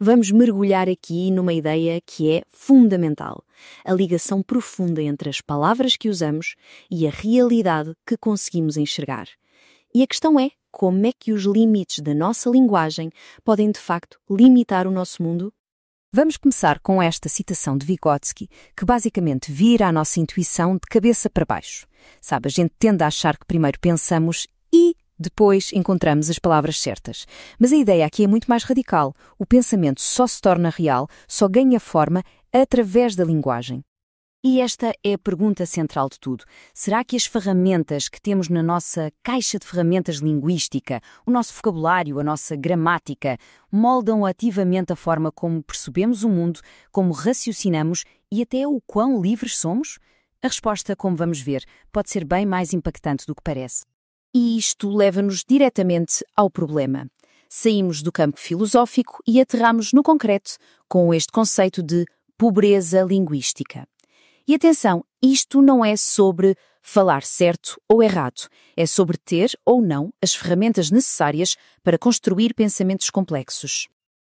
Vamos mergulhar aqui numa ideia que é fundamental: a ligação profunda entre as palavras que usamos e a realidade que conseguimos enxergar. E a questão é, como é que os limites da nossa linguagem podem de facto limitar o nosso mundo? Vamos começar com esta citação de Vygotsky, que basicamente vira a nossa intuição de cabeça para baixo. Sabe, a gente tende a achar que primeiro pensamos e depois encontramos as palavras certas. Mas a ideia aqui é muito mais radical. O pensamento só se torna real, só ganha forma através da linguagem. E esta é a pergunta central de tudo. Será que as ferramentas que temos na nossa caixa de ferramentas linguística, o nosso vocabulário, a nossa gramática, moldam ativamente a forma como percebemos o mundo, como raciocinamos e até o quão livres somos? A resposta, como vamos ver, pode ser bem mais impactante do que parece. E isto leva-nos diretamente ao problema. Saímos do campo filosófico e aterramos no concreto com este conceito de pobreza linguística. E atenção, isto não é sobre falar certo ou errado, é sobre ter ou não as ferramentas necessárias para construir pensamentos complexos.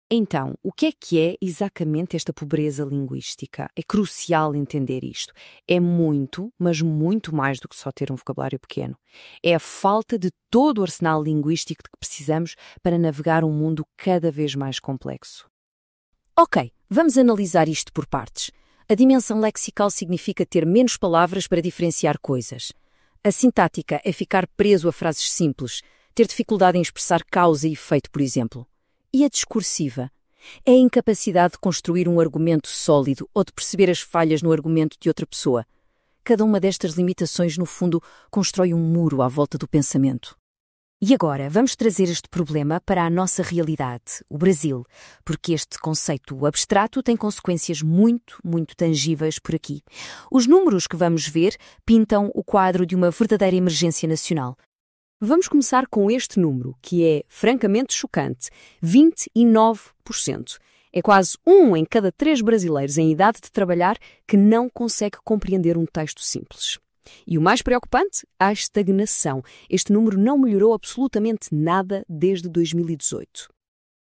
Então, o que é exatamente esta pobreza linguística? É crucial entender isto. É muito, mas muito mais do que só ter um vocabulário pequeno. É a falta de todo o arsenal linguístico de que precisamos para navegar um mundo cada vez mais complexo. Ok, vamos analisar isto por partes. A dimensão lexical significa ter menos palavras para diferenciar coisas. A sintática é ficar preso a frases simples, ter dificuldade em expressar causa e efeito, por exemplo. E a discursiva é a incapacidade de construir um argumento sólido ou de perceber as falhas no argumento de outra pessoa. Cada uma destas limitações, no fundo, constrói um muro à volta do pensamento. E agora, vamos trazer este problema para a nossa realidade, o Brasil, porque este conceito abstrato tem consequências muito, muito tangíveis por aqui. Os números que vamos ver pintam o quadro de uma verdadeira emergência nacional. Vamos começar com este número, que é francamente chocante: 29%. É quase 1 em cada 3 brasileiros em idade de trabalhar que não consegue compreender um texto simples. E o mais preocupante, a estagnação. Este número não melhorou absolutamente nada desde 2018.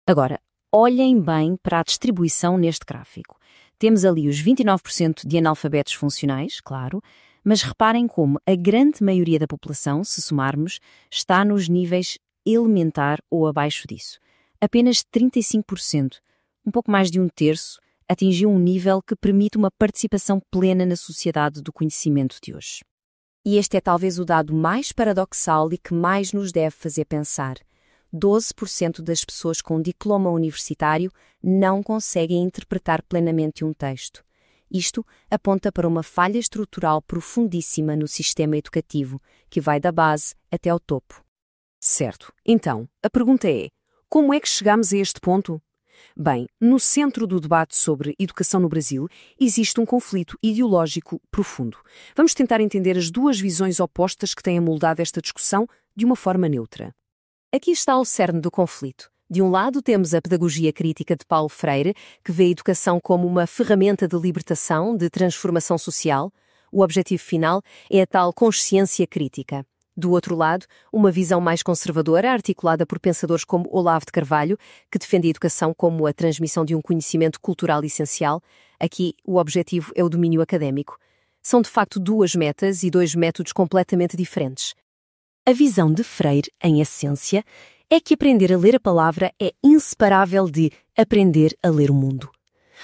Agora, olhem bem para a distribuição neste gráfico. Temos ali os 29% de analfabetos funcionais, claro, mas reparem como a grande maioria da população, se somarmos, está nos níveis elementar ou abaixo disso. Apenas 35%, um pouco mais de um terço, atingiu um nível que permite uma participação plena na sociedade do conhecimento de hoje. E este é talvez o dado mais paradoxal e que mais nos deve fazer pensar. 12% das pessoas com diploma universitário não conseguem interpretar plenamente um texto. Isto aponta para uma falha estrutural profundíssima no sistema educativo, que vai da base até ao topo. Certo. Então, a pergunta é: como é que chegamos a este ponto? Bem, no centro do debate sobre educação no Brasil existe um conflito ideológico profundo. Vamos tentar entender as duas visões opostas que têm moldado esta discussão de uma forma neutra. Aqui está o cerne do conflito. De um lado temos a pedagogia crítica de Paulo Freire, que vê a educação como uma ferramenta de libertação, de transformação social. O objetivo final é a tal consciência crítica. Do outro lado, uma visão mais conservadora, articulada por pensadores como Olavo de Carvalho, que defende a educação como a transmissão de um conhecimento cultural essencial. Aqui, o objetivo é o domínio académico. São, de facto, duas metas e dois métodos completamente diferentes. A visão de Freire, em essência, é que aprender a ler a palavra é inseparável de aprender a ler o mundo.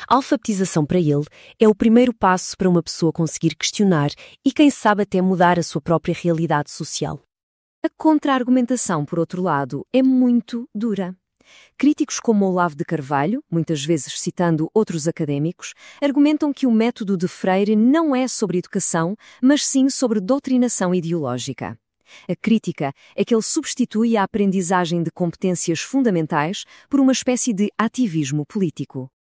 A alfabetização para ele é o primeiro passo para uma pessoa conseguir questionar e, quem sabe, até mudar a sua própria realidade social. A contra-argumentação, por outro lado, é muito dura. Críticos como Olavo de Carvalho, muitas vezes citando outros académicos, argumentam que o método de Freire não é sobre educação, mas sim sobre doutrinação ideológica. A crítica é que ele substitui a aprendizagem de competências fundamentais por uma espécie de ativismo político.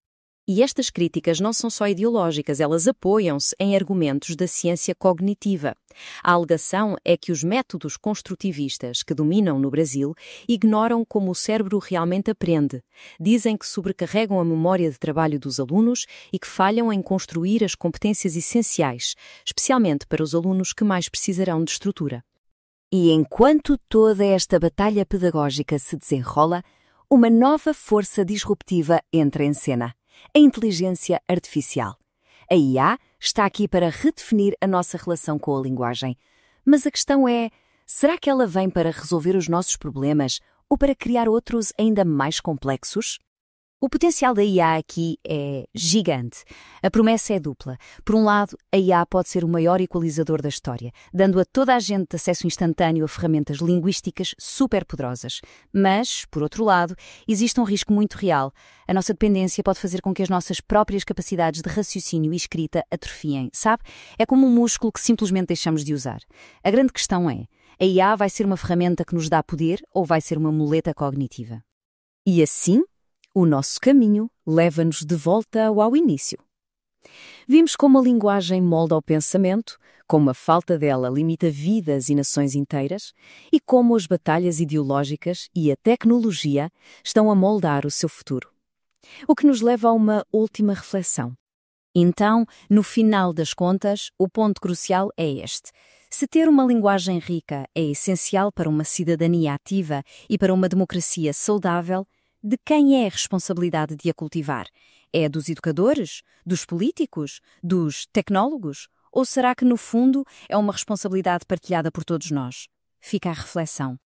E estas críticas não são só ideológicas, elas apoiam-se em argumentos da ciência cognitiva. A alegação é que os métodos construtivistas que dominam no Brasil ignoram como o cérebro realmente aprende. Dizem que sobrecarregam a memória de trabalho dos alunos e que falham em construir as competências essenciais, especialmente para os alunos que mais precisarão de estrutura. E enquanto toda esta batalha pedagógica se desenrola, Uma nova força disruptiva entra em cena: a inteligência artificial. A IA está aqui para redefinir a nossa relação com a linguagem. Mas a questão é, será que ela vem para resolver os nossos problemas ou para criar outros ainda mais complexos? O potencial da IA aqui é gigante. A promessa é dupla. Por um lado, a IA pode ser o maior equalizador da história, dando a toda a gente acesso instantâneo a ferramentas linguísticas superpoderosas. Mas, por outro lado, existe um risco muito real. A nossa dependência pode fazer com que as nossas próprias capacidades de raciocínio e escrita atrofiem, sabe? É como um músculo que simplesmente deixamos de usar. A grande questão é, a IA vai ser uma ferramenta que nos dá poder ou vai ser uma muleta cognitiva? E assim, o nosso caminho leva-nos de volta ao início. Vimos como a linguagem molda o pensamento, como a falta dela limita vidas e nações inteiras, e como as batalhas ideológicas e a tecnologia estão a moldar o seu futuro. O que nos leva a uma última reflexão. Então, no final das contas, o ponto crucial é este. Se ter uma linguagem rica é essencial para uma cidadania ativa e para uma democracia saudável, de quem é a responsabilidade de a cultivar? É dos educadores? Dos políticos? Dos tecnólogos? Ou será que, no fundo, é uma responsabilidade partilhada por todos nós? Fica a reflexão.